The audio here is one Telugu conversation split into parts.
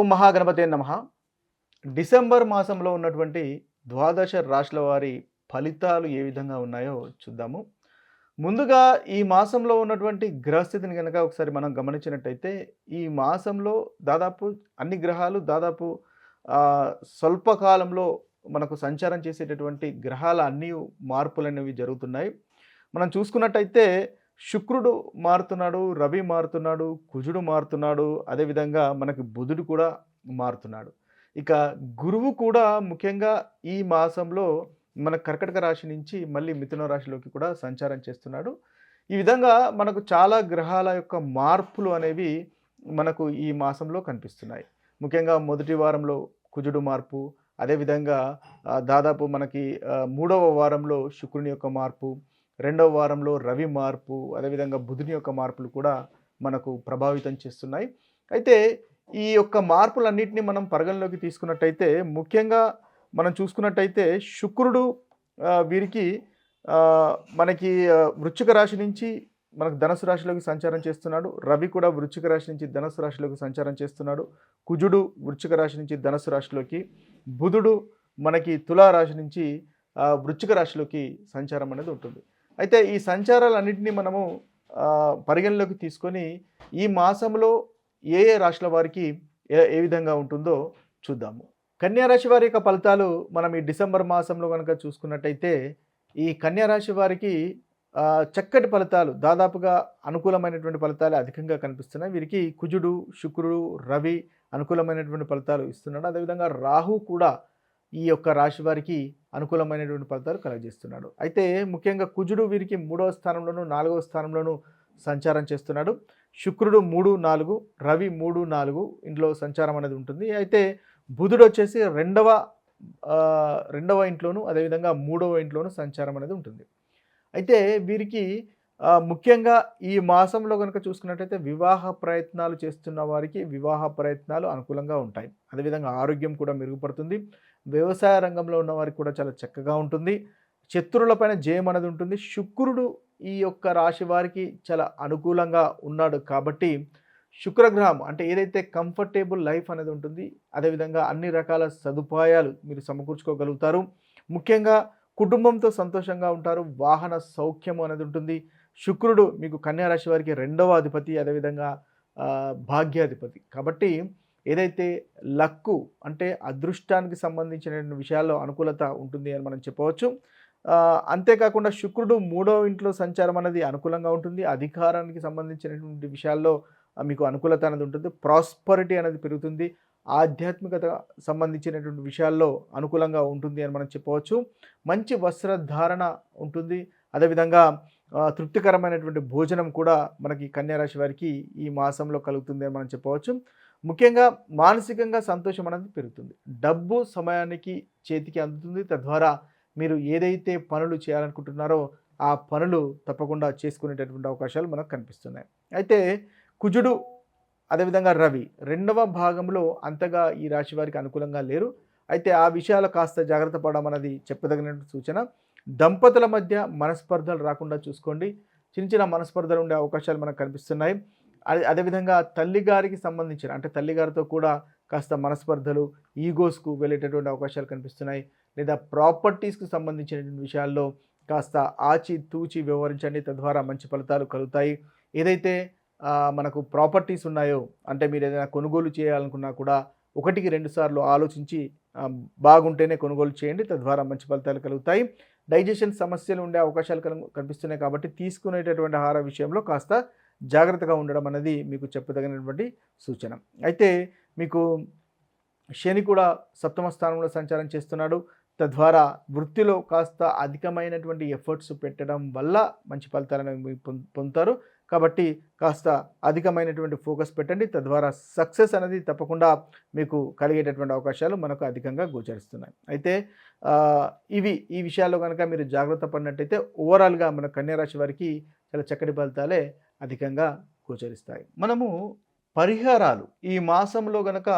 ఓం మహాగణపతే నమః. డిసెంబర్ మాసంలో ఉన్నటువంటి ద్వాదశ రాశుల వారి ఫలితాలు ఏ విధంగా ఉన్నాయో చూద్దాము. ముందుగా ఈ మాసంలో ఉన్నటువంటి గ్రహస్థితిని గనక ఒకసారి మనం గమనించినట్టయితే, ఈ మాసంలో దాదాపు అన్ని గ్రహాలు దాదాపు స్వల్ప కాలంలో మనకు సంచారం చేసేటటువంటి గ్రహాల అన్ని మార్పులనేవి జరుగుతున్నాయి. మనం చూసుకున్నట్టయితే శుక్రుడు మారుతున్నాడు, రవి మారుతున్నాడు, కుజుడు మారుతున్నాడు, అదేవిధంగా మనకి బుధుడు కూడా మారుతున్నాడు. ఇక గురువు కూడా ముఖ్యంగా ఈ మాసంలో మన కర్కటక రాశి నుంచి మళ్ళీ మిథున రాశిలోకి కూడా సంచారం చేస్తున్నాడు. ఈ విధంగా మనకు చాలా గ్రహాల యొక్క మార్పులు అనేవి మనకు ఈ మాసంలో కనిపిస్తున్నాయి. ముఖ్యంగా మొదటి వారంలో కుజుడు మార్పు, అదేవిధంగా దాదాపు మనకి మూడవ వారంలో శుక్రుని యొక్క మార్పు, రెండవ వారంలో రవి మార్పు, అదేవిధంగా బుధుని యొక్క మార్పులు కూడా మనకు ప్రభావితం చేస్తున్నాయి. అయితే ఈ యొక్క మార్పులన్నింటినీ మనం పరిగణలోకి తీసుకున్నట్టయితే, ముఖ్యంగా మనం చూసుకున్నట్టయితే శుక్రుడు వీరికి మనకి వృశ్చిక రాశి నుంచి మనకు ధనుసు రాశిలోకి సంచారం చేస్తున్నాడు. రవి కూడా వృశ్చిక రాశి నుంచి ధనుసు రాశిలోకి సంచారం చేస్తున్నాడు. కుజుడు వృశ్చిక రాశి నుంచి ధనుసు రాశిలోకి, బుధుడు మనకి తులా రాశి నుంచి వృశ్చిక రాశిలోకి సంచారం అనేది ఉంటుంది. అయితే ఈ సంచారాలన్నింటినీ మనము పరిగణలోకి తీసుకొని ఈ మాసంలో ఏ ఏ రాశుల వారికి ఏ విధంగా ఉంటుందో చూద్దాము. కన్యా రాశి వారి యొక్క ఫలితాలు మనం ఈ డిసెంబర్ మాసంలో కనుక చూసుకున్నట్టయితే, ఈ కన్యా రాశి వారికి చక్కటి ఫలితాలు, దాదాపుగా అనుకూలమైనటువంటి ఫలితాలు అధికంగా కనిపిస్తున్నాయి. వీరికి కుజుడు, శుక్రుడు, రవి అనుకూలమైనటువంటి ఫలితాలు ఇస్తున్నాడు. అదేవిధంగా రాహు కూడా ఈ యొక్క రాశి వారికి అనుకూలమైనటువంటి ఫలితాలు కలగజేస్తున్నాడు. అయితే ముఖ్యంగా కుజుడు వీరికి 3వ స్థానంలోను 4వ స్థానంలోనూ సంచారం చేస్తున్నాడు. శుక్రుడు 3, 4, రవి 3, 4 ఇంట్లో సంచారం అనేది ఉంటుంది. అయితే బుధుడు వచ్చేసి రెండవ ఇంట్లోను, అదేవిధంగా 3వ ఇంట్లోనూ సంచారం అనేది ఉంటుంది. అయితే వీరికి ముఖ్యంగా ఈ మాసంలో కనుక చూసుకున్నట్టయితే వివాహ ప్రయత్నాలు చేస్తున్న వారికి వివాహ ప్రయత్నాలు అనుకూలంగా ఉంటాయి. అదేవిధంగా ఆరోగ్యం కూడా మెరుగుపడుతుంది. వ్యవసాయ రంగంలో ఉన్న వారికి కూడా చాలా చక్కగా ఉంటుంది. శత్రువులపైన జయం అనేది ఉంటుంది. శుక్రుడు ఈ యొక్క రాశి వారికి చాలా అనుకూలంగా ఉన్నాడు కాబట్టి శుక్రగ్రహం అంటే ఏదైతే కంఫర్టబుల్ లైఫ్ అనేది ఉంటుంది, అదేవిధంగా అన్ని రకాల సదుపాయాలు మీరు సమకూర్చుకోగలుగుతారు. ముఖ్యంగా కుటుంబంతో సంతోషంగా ఉంటారు. వాహన సౌఖ్యము అనేది ఉంటుంది. శుక్రుడు మీకు కన్యా రాశి వారికి 2వ అధిపతి, అదేవిధంగా భాగ్యాధిపతి కాబట్టి ఏదైతే లక్కు అంటే అదృష్టానికి సంబంధించిన విషయాల్లో అనుకూలత ఉంటుంది అని మనం చెప్పవచ్చు. అంతేకాకుండా శుక్రుడు 3వ ఇంట్లో సంచారం అనేది అనుకూలంగా ఉంటుంది. అధికారానికి సంబంధించినటువంటి విషయాల్లో మీకు అనుకూలత అనేది ఉంటుంది. ప్రాస్పరిటీ అనేది పెరుగుతుంది. ఆధ్యాత్మికత సంబంధించినటువంటి విషయాల్లో అనుకూలంగా ఉంటుంది అని మనం చెప్పవచ్చు. మంచి వస్త్రధారణ ఉంటుంది. అదేవిధంగా తృప్తికరమైనటువంటి భోజనం కూడా మనకి కన్యా రాశి వారికి ఈ మాసంలో కలుగుతుంది అని మనం చెప్పవచ్చు. ముఖ్యంగా మానసికంగా సంతోషం అనేది పెరుగుతుంది. డబ్బు సమయానికి చేతికి అందుతుంది. తద్వారా మీరు ఏదైతే పనులు చేయాలనుకుంటున్నారో ఆ పనులు తప్పకుండా చేసుకునేటటువంటి అవకాశాలు మనకు కనిపిస్తున్నాయి. అయితే కుజుడు అదేవిధంగా రవి 2వ భాగంలో అంతగా ఈ రాశి వారికి అనుకూలంగా లేరు. అయితే ఆ విషయాలు కాస్త జాగ్రత్త పడడం అనేది చెప్పదగిన సూచన. దంపతుల మధ్య మనస్పర్ధలు రాకుండా చూసుకోండి. చిన్న చిన్న మనస్పర్ధలు ఉండే అవకాశాలు మనకు కనిపిస్తున్నాయి. అదేవిధంగా తల్లిగారికి సంబంధించిన అంటే తల్లిగారితో కూడా కాస్త మనస్పర్ధలు, ఈగోస్కు వెళ్ళేటటువంటి అవకాశాలు కనిపిస్తున్నాయి. లేదా ప్రాపర్టీస్కి సంబంధించినటువంటి విషయాల్లో కాస్త ఆచి తూచి వ్యవహరించండి. తద్వారా మంచి ఫలితాలు కలుగుతాయి. ఏదైతే మనకు ప్రాపర్టీస్ ఉన్నాయో అంటే మీరు ఏదైనా కొనుగోలు చేయాలనుకున్నా కూడా 1కి 2 సార్లు ఆలోచించి బాగుంటేనే కొనుగోలు చేయండి. తద్వారా మంచి ఫలితాలు కలుగుతాయి. డైజెషన్ సమస్యలు ఉండే అవకాశాలు కనిపిస్తున్నాయి కాబట్టి తీసుకునేటటువంటి ఆహార విషయంలో కాస్త జాగ్రత్తగా ఉండడం అనేది మీకు చెప్పదగినటువంటి సూచన. అయితే మీకు శని కూడా 7వ స్థానంలో సంచారం చేస్తున్నాడు. తద్వారా వృత్తిలో కాస్త అధికమైనటువంటి ఎఫర్ట్స్ పెట్టడం వల్ల మంచి ఫలితాలను పొందుతారు. కాబట్టి కాస్త అధికమైనటువంటి ఫోకస్ పెట్టండి. తద్వారా సక్సెస్ అనేది తప్పకుండా మీకు కలిగేటటువంటి అవకాశాలు మనకు అధికంగా గోచరిస్తున్నాయి. అయితే ఈ విషయాల్లో కనుక మీరు జాగ్రత్త పడినట్టయితే ఓవరాల్గా మన కన్యా రాశి వారికి చాలా చక్కటి ఫలితాలే అధికంగా గోచరిస్తాయి. మనము పరిహారాలు ఈ మాసంలో గనక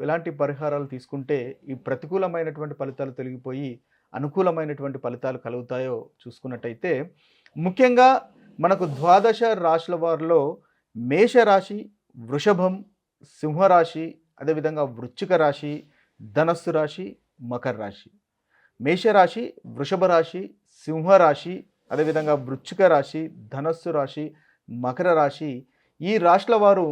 ఎలాంటి పరిహారాలు తీసుకుంటే ఈ ప్రతికూలమైనటువంటి ఫలితాలు తొలగిపోయి అనుకూలమైనటువంటి ఫలితాలు కలుగుతాయో చూసుకున్నట్టయితే, ముఖ్యంగా మనకు ద్వాదశ రాశుల వారిలో మేషరాశి, వృషభం, సింహరాశి, అదేవిధంగా వృశ్చిక రాశి, ధనస్సు రాశి, మకర రాశి. మేషరాశి, వృషభ రాశి, సింహరాశి, అదేవిధంగా వృశ్చిక రాశి, ధనస్సు రాశి, మకర రాశి. ఈ రాశుల వారు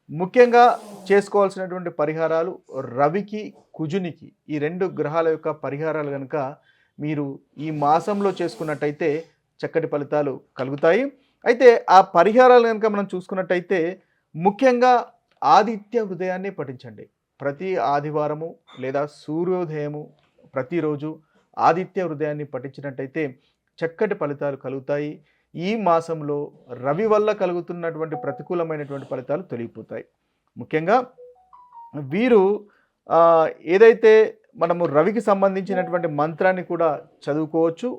ముఖ్యంగా చేసుకోవాల్సినటువంటి పరిహారాలు రవికి, కుజునికి, ఈ 2 గ్రహాల యొక్క పరిహారాలు కనుక మీరు ఈ మాసంలో చేసుకున్నట్టయితే చక్కటి ఫలితాలు కలుగుతాయి. అయితే ఆ పరిహారాలు కనుక మనం చూసుకున్నట్టయితే ముఖ్యంగా ఆదిత్య హృదయాన్ని పఠించండి. ప్రతి ఆదివారము లేదా సూర్యోదయము ప్రతిరోజు ఆదిత్య హృదయాన్ని పఠించినట్టయితే చక్కటి ఫలితాలు కలుగుతాయి. ఈ మాసంలో రవి వల్ల కలుగుతున్నటువంటి ప్రతికూలమైనటువంటి ఫలితాలు తొలగిపోతాయి. ముఖ్యంగా వీరు ఏదైతే మనము రవికి సంబంధించినటువంటి మంత్రాన్ని కూడా చదువుకోవచ్చు.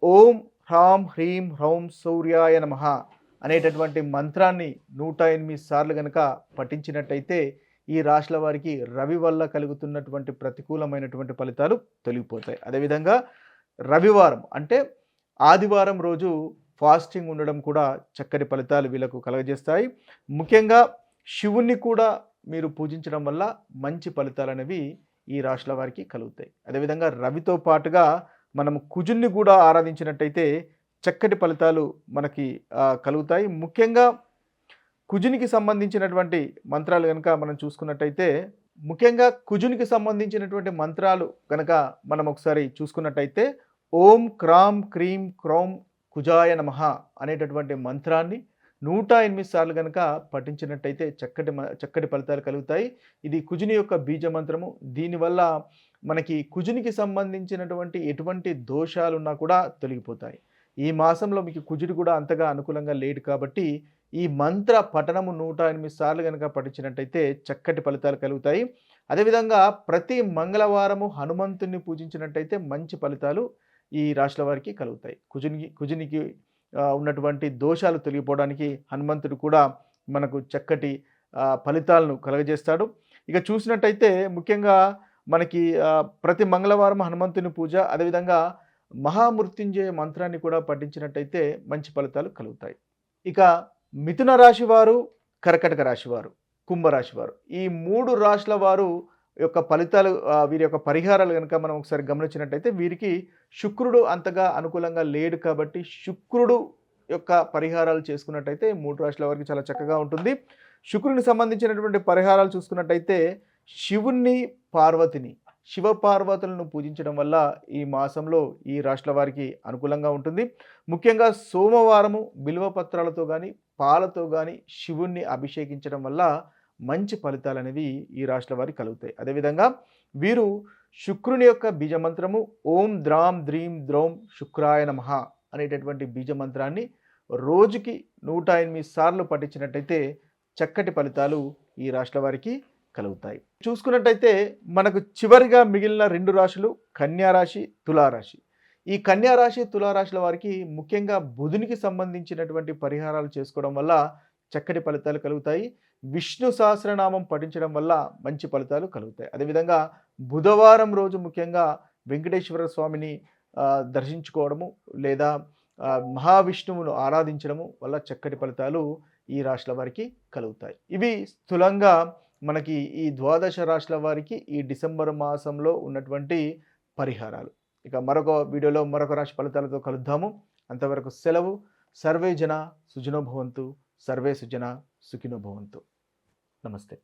ఓం హ్రాం హ్రీం హ్రౌం సూర్యాయ నమః అనేటటువంటి మంత్రాన్ని 108 సార్లు కనుక పఠించినట్టయితే ఈ రాశుల వారికి రవి వల్ల కలుగుతున్నటువంటి ప్రతికూలమైనటువంటి ఫలితాలు తొలగిపోతాయి. అదేవిధంగా రవివారం అంటే ఆదివారం రోజు ఫాస్టింగ్ ఉండడం కూడా చక్కటి ఫలితాలు వీళ్ళకు కలగజేస్తాయి. ముఖ్యంగా శివుణ్ణి కూడా మీరు పూజించడం వల్ల మంచి ఫలితాలు అనేవి ఈ రాశుల వారికి కలుగుతాయి. అదేవిధంగా రవితో పాటుగా మనం కుజుణ్ణి కూడా ఆరాధించినట్టయితే చక్కటి ఫలితాలు మనకి కలుగుతాయి. ముఖ్యంగా కుజునికి సంబంధించినటువంటి మంత్రాలు కనుక మనం చూసుకున్నట్టయితే ముఖ్యంగా కుజునికి సంబంధించినటువంటి మంత్రాలు కనుక మనం ఒకసారి చూసుకున్నట్టయితే ఓం క్రాం క్రీం క్రౌం కుజాయ నమః అనేటటువంటి మంత్రాన్ని 108 సార్లు కనుక పఠించినట్టయితే చక్కటి ఫలితాలు కలుగుతాయి. ఇది కుజుని యొక్క బీజ మంత్రము. దీనివల్ల మనకి కుజునికి సంబంధించినటువంటి ఎటువంటి దోషాలున్నా కూడా తొలగిపోతాయి. ఈ మాసంలో మీకు కుజుడు కూడా అంతగా అనుకూలంగా లేడు కాబట్టి ఈ మంత్ర పఠనము 108 సార్లు కనుక పఠించినట్టయితే చక్కటి ఫలితాలు కలుగుతాయి. అదేవిధంగా ప్రతి మంగళవారము హనుమంతుని పూజించినట్టయితే మంచి ఫలితాలు ఈ రాశుల వారికి కలుగుతాయి. కుజునికి ఉన్నటువంటి దోషాలు తొలగిపోవడానికి హనుమంతుడు కూడా మనకు చక్కటి ఫలితాలను కలుగజేస్తాడు. ఇక చూసినట్టయితే ముఖ్యంగా మనకి ప్రతి మంగళవారం హనుమంతుని పూజ, అదేవిధంగా మహామృత్యుంజయ మంత్రాన్ని కూడా పఠించినట్టయితే మంచి ఫలితాలు కలుగుతాయి. ఇక మిథున రాశి వారు, కర్కటక రాశి వారు, కుంభరాశి వారు, ఈ 3 రాశుల వారు యొక్క ఫలితాలు వీరి యొక్క పరిహారాలు కనుక మనం ఒకసారి గమనించినట్టయితే వీరికి శుక్రుడు అంతగా అనుకూలంగా లేడు కాబట్టి శుక్రుడు యొక్క పరిహారాలు చేసుకున్నట్టయితే 3 రాశుల వారికి చాలా చక్కగా ఉంటుంది. శుక్రునికి సంబంధించినటువంటి పరిహారాలు చూసుకున్నట్టయితే శివుణ్ణి, పార్వతిని, శివ పార్వతులను పూజించడం వల్ల ఈ మాసంలో ఈ రాశుల వారికి అనుకూలంగా ఉంటుంది. ముఖ్యంగా సోమవారము బిల్వ పత్రాలతో కానీ పాలతో కానీ శివుణ్ణి అభిషేకించడం వల్ల మంచి ఫలితాలు అనేవి ఈ రాశుల వారికి కలుగుతాయి. అదేవిధంగా వీరు శుక్రుని యొక్క బీజమంత్రము ఓం ద్రాం ద్రీం ద్రౌం శుక్రాయ నమః అనేటటువంటి బీజమంత్రాన్ని రోజుకి 108 సార్లు పఠించినట్టయితే చక్కటి ఫలితాలు ఈ రాశుల వారికి కలుగుతాయి. చూసుకున్నట్టయితే మనకు చివరిగా మిగిలిన 2 రాశులు కన్యా రాశి, తులారాశి. ఈ కన్యా రాశి, తులారాశుల వారికి ముఖ్యంగా బుధునికి సంబంధించినటువంటి పరిహారాలు చేసుకోవడం వల్ల చక్కటి ఫలితాలు కలుగుతాయి. విష్ణు సహస్రనామం పఠించడం వల్ల మంచి ఫలితాలు కలుగుతాయి. అదేవిధంగా బుధవారం రోజు ముఖ్యంగా వెంకటేశ్వర స్వామిని దర్శించుకోవడము లేదా మహావిష్ణువును ఆరాధించడము వల్ల చక్కటి ఫలితాలు ఈ రాశుల వారికి కలుగుతాయి. ఇవి స్థూలంగా మనకి ఈ 12 రాశుల వారికి ఈ డిసెంబర్ మాసంలో ఉన్నటువంటి పరిహారాలు. ఇక మరొక వీడియోలో మరొక రాశి ఫలితాలతో కలుద్దాము. అంతవరకు సెలవు. సర్వే జన సుజనో భవంతు, సర్వే సుజన సుఖినో భవంతు. నమస్తే.